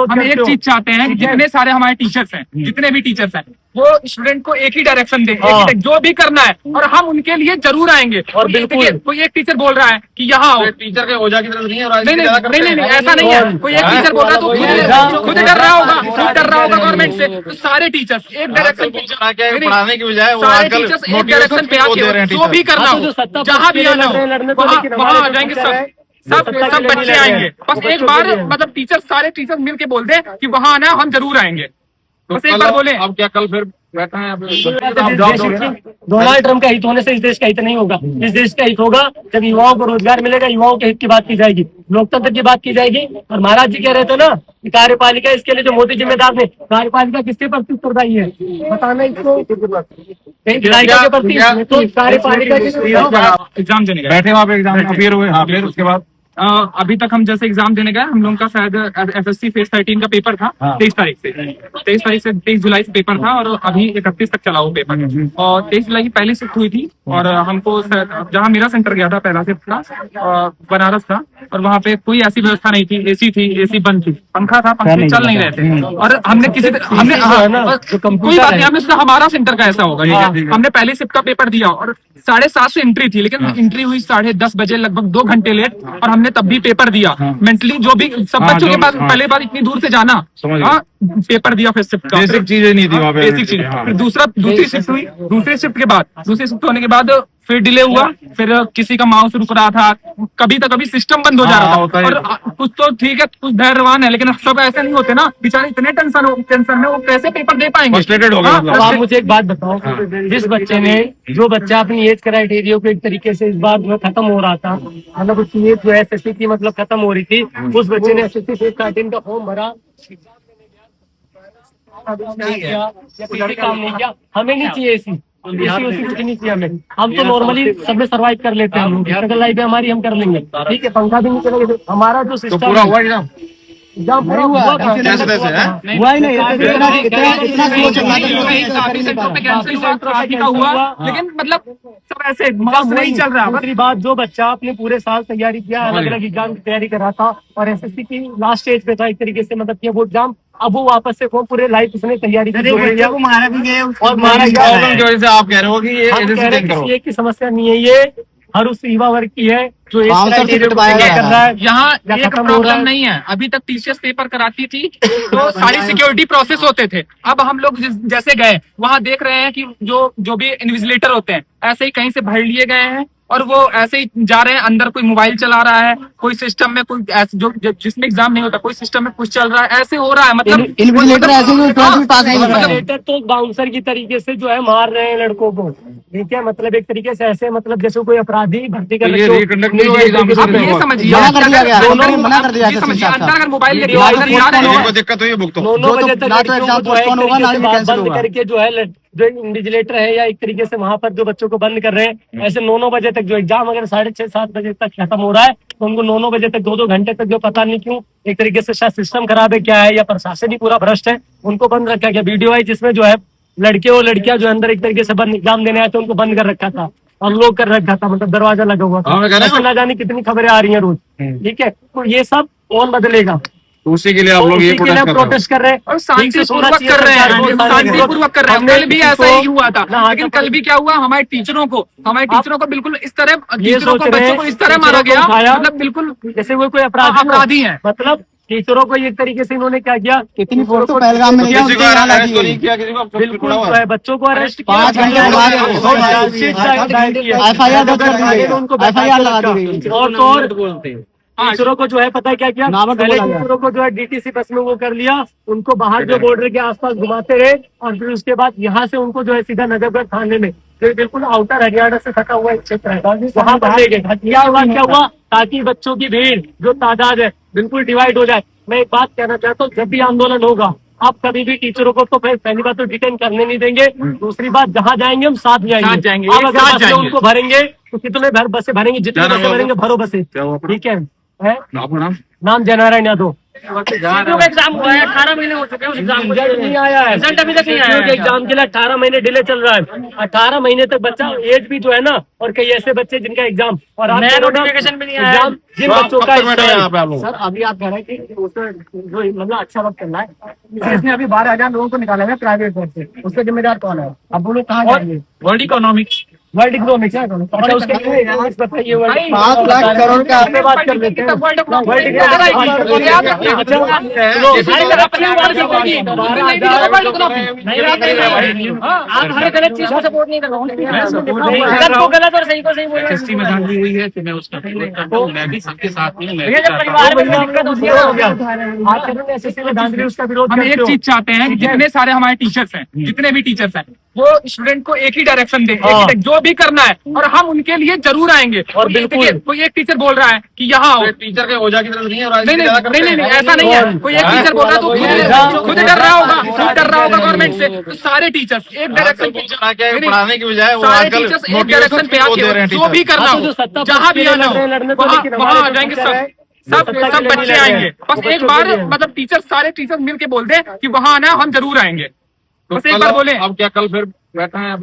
हम एक चीज चाहते हैं कि जितने सारे हमारे टीचर्स हैं, जितने भी टीचर्स हैं, वो स्टूडेंट को एक ही डायरेक्शन दें, जो भी करना है, और हम उनके लिए जरूर आएंगे। और देखिए, कोई एक टीचर बोल रहा है कि यहाँ आओ, टीचर के ओझा की तरफ नहीं है। नहीं, ऐसा नहीं है। कोई एक टीचर बोल रहा है तो खुद डर रहा होगा गवर्नमेंट से। तो सारे टीचर्स एक डायरेक्शन पढ़ाने की बजाय सारे टीचर्स एक डायरेक्शन पे आके जो भी करना हो, जहाँ भी आना हो, वहाँ आ जाएंगे। सब बच्चे आएंगे। बस एक बार मतलब टीचर, सारे टीचर मिल के बोल दे कि वहाँ आना, हम जरूर आएंगे। बस एक बार बोले। अब क्या कल फिर बैठा है? डोनाल्ड ट्रम्प का हित होने से इस देश का हित नहीं होगा। इस देश का हित होगा जब युवाओं को रोजगार मिलेगा, युवाओं के हित की बात की जाएगी, लोकतंत्र की बात की जाएगी। और महाराज जी कह रहे थे ना कि कार्यपालिका, इसके लिए जो मोदी जिम्मेदार ने, कार्यपालिका किसके प्रति उत्तरदायी है बताना इसको। विधायिका के प्रति तो कार्यपालिका एग्जाम देने गए, बैठे वहाँ पे एग्जाम अपियर हुए। हाँ, फिर उसके बाद अभी तक हम जैसे एग्जाम देने गए, हम लोगों का शायद एसएससी फेज 13 का पेपर था 23 तारीख से 23 जुलाई से पेपर था, और अभी 31 तक चला वो पेपर। और 23 जुलाई की पहली शिफ्ट हुई थी, और हमको जहाँ मेरा सेंटर गया था पहला शिफ्ट का बनारस था, और वहाँ पे कोई ऐसी व्यवस्था नहीं थी। एसी थी, एसी बंद थी, पंखा था, पंखे चल नहीं रहे थे। और हमने कोई बात नहीं, हमें हमारा सेंटर का ऐसा होगा। हमने पहली शिफ्ट का पेपर दिया और 7:30 से एंट्री थी, लेकिन एंट्री हुई 10:30 बजे, लगभग 2 घंटे लेट। और हमने तब भी पेपर दिया मेंटली, जो भी सब बच्चों के पास पहले बार इतनी दूर से जाना, पेपर दिया। फिर शिफ्ट का बेसिक चीजें नहीं थी वहाँ पे, बेसिक चीज। दूसरी शिफ्ट हुई, दूसरी शिफ्ट होने के बाद फिर डिले हुआ। फिर किसी का माउस रुक रहा था, कभी सिस्टम बंद हो जा रहा था। और कुछ तो ठीक है, कुछ धैर्यवान है, लेकिन सब ऐसे नहीं होते ना, बेचारे इतने टेंशन में वो कैसे पेपर दे पाएंगे। फ्रस्ट्रेटेड हो गए। अब आप मुझे एक बात बताओ, जो बच्चा अपनी एज क्राइटेरिया को एक तरीके से इस बार जो खत्म हो रहा था, मतलब उसकी एज जो है एसएससी की मतलब खत्म हो रही थी, उस बच्चे ने एसएससी फेज 13 का फॉर्म भरा, काम नहीं किया। हमें नहीं चाहिए ऐसी कुछ नहीं किया हमें। हम तो नॉर्मली सब में सर्वाइव कर लेते हैं, हम स्ट्रगल लाइफ है हमारी, हम कर लेंगे। ठीक है, पंखा भी नहीं चलेगा। हमारा जो सिस्टम पूरा हुआ एग्जाम पूरा हुआ हुआ, लेकिन मतलब सब ऐसे नहीं चल रहा। दूसरी बात, जो बच्चा अपने पूरे साल तैयारी किया, अलग अलग एग्जाम की तैयारी कर रहा था, और एसएससी की लास्ट स्टेज पे था एक तरीके से, मतलब वो एग्जाम, अब वो वापस से पूरे लाइफ उसने तैयारी की। मारा भी गया और मारा प्रॉब्लम की वजह से आप कह रहे हो कि ये की समस्या नहीं है, ये हर उस युवा वर्ग की है जो कर रहा है। यहाँ एक प्रॉब्लम नहीं है। अभी तक टीसीएस पेपर कराती थी तो सारी सिक्योरिटी प्रोसेस होते थे। अब हम लोग जैसे गए, वहाँ देख रहे हैं कि जो भी इन्विजिलेटर होते हैं ऐसे ही कहीं से भर लिए गए हैं, और वो ऐसे ही जा रहे हैं। अंदर कोई मोबाइल चला रहा है, कोई सिस्टम में कोई ऐसे जो जिसमें एग्जाम नहीं होता, कोई सिस्टम में कुछ चल रहा है, ऐसे हो रहा है। मतलब इन्विजिलेटर ऐसे तो बाउंसर की तरीके से जो है मार रहे हैं लड़कों को। ठीक है, मतलब एक तरीके से ऐसे, मतलब जैसे कोई अपराधी भर्ती कर ये समझिए, अगर मोबाइल दिक्कत हुई भुगतो 9 बजे तक बंद करके जो है, जो इन्विजिलेटर है या एक तरीके से वहां पर जो बच्चों को बंद कर रहे हैं, ऐसे 9 बजे तक जो एग्जाम अगर 6:30-7 बजे तक खत्म हो रहा है, तो उनको 9 बजे तक 2-2 घंटे तक जो पता नहीं क्यों एक तरीके से शायद सिस्टम खराब है क्या है, या प्रशासन ही पूरा भ्रष्ट है, उनको बंद रखा गया। वीडियो है जिसमें जो है लड़के और लड़कियां जो अंदर एक तरीके से बंद एग्जाम देने आए थे, उनको बंद कर रखा था, अनलॉक कर रखा था, मतलब दरवाजा लगा हुआ था। ऐसे ना जाने कितनी खबरें आ रही हैं रोज। ठीक है, तो ये सब कौन बदलेगा? उसी के लिए आप लोग ये प्रोटेस्ट कर रहे हैं और शांतिपूर्वक कर रहे हैं। कल भी ऐसा ही हुआ था, लेकिन कल भी क्या हुआ, हमारे टीचरों को बिल्कुल इस तरह, टीचरों को, बच्चों को इस तरह मारा गया, मतलब बिल्कुल जैसे वो कोई अपराधी है। मतलब टीचरों को एक तरीके से इन्होंने क्या किया, कितनी फोटो पहलगाम में बिल्कुल बच्चों को अरेस्ट किया, 5 घंटे लगा दी। और टीचरों को जो है पता है क्या किया, टीचरों को जो है डीटीसी बस में वो कर लिया, उनको बाहर जो बॉर्डर के आसपास घुमाते रहे, और फिर उसके बाद यहाँ से उनको जो है सीधा नजफगढ़ थाने में, जो बिल्कुल आउटर हरियाणा से सटा हुआ एक क्षेत्र है, वहाँ पर ले गए। क्या हुआ, ताकि बच्चों की भीड़ जो तादाद है बिल्कुल डिवाइड हो जाए। मैं एक बात कहना चाहता हूँ, जब भी आंदोलन होगा, आप कभी भी टीचरों को तो पहली बात तो डिटेन करने नहीं देंगे, दूसरी बात जहाँ जाएंगे हम साथ जाएंगे। आप अगर बसें उनको भरेंगे तो कितने बसें भरेंगे, जितनी बसें भरेंगे भरो बसें। ठीक है, नाम जयनारायण यादव। सीपीयू का एग्जाम हुआ है, 18 महीने हो चुके हैं उस एग्जाम को, रिजल्ट नहीं आया है, रिजल्ट अभी तक नहीं आया है। एग्जाम के लिए 18 महीने डिले चल रहा है। 18 महीने तक बच्चा एज भी जो है ना, और कई ऐसे बच्चे जिनका एग्जाम और आप नया कह रहे हो ना, नोटिफिकेशन भी नहीं आया है। एग्जाम जिन तो आप बच्चों कब का तक बैठे हैं यहाँ पे आप लोग? सर अभी आप कह रहे हैं कि उसमें जो मतलब अच्छा वक्त करना है, इसने अभी 12,000 लोगों को निकाला है प्राइवेट वर्क से, उसका जिम्मेदार कौन है? अब वो लोग कहाँ जाएंगे? वर्ल्ड इकोनॉमिक्स वर्ल्ड इकोनॉमिक्स है। अच्छा उसके लिए यहाँ से बताइए, वर्ल्ड 5 लाख करोड़ का आपने बात कर लेते हैं। वर्ल्ड वर्ल्ड आप हर गलत चीज को सपोर्ट नहीं कर रहे, गलत को गलत और सही को सही बोल रहे एसएसटी में धांधली हुई है तो मैं उसका विरोध करता हूँ। मैं भी सबके साथ नहीं हूँ, मैं भी हैं। जब चाहता हूँ। परिवार में कोई दिक्कत होती है आप कह रहे हैं एसएससी में धांधली, उसका विरोध हम करते एक हो। चीज चाहते हैं कि जितने सारे हमारे टीचर्स हैं, जितने भी टीचर्स हैं, वो स्टूडेंट को एक ही डायरेक्शन दें, जो भी करना है, और हम उनके लिए जरूर आएंगे। और बिल्कुल। कोई एक टीचर बोल रहा है कि यहाँ आओ, टीचर के ओझा की तरफ नहीं है, नहीं नहीं नहीं नहीं ऐसा नहीं है। कोई एक टीचर बोल रहा है तो खुद डर रहा होगा, खुद डर रहा होगा गवर्नमेंट से। तो सारे टीचर्स एक डायरेक्शन पढ़ाने की बजाय वो सारे आजकल टीचर्स एक डायरेक्शन पे आके जो भी करना हाँ, तो जो हो, सत्ता जहाँ पक्ष भी के आना हो, लिए लड़ने तो वहाँ लेकिन वहाँ हमारे आ जाएंगे जो सब। सत्ता सब के लिए सब नहीं बच्चे लड़ रहे आएंगे, हैं। बस बच्चों एक के बार लिए। मतलब टीचर सारे टीचर्स मिल के बोल दे कि वहाँ आना, हम जरूर आएंगे। बस एक बार बोले। अब क्या कल फिर बैठा है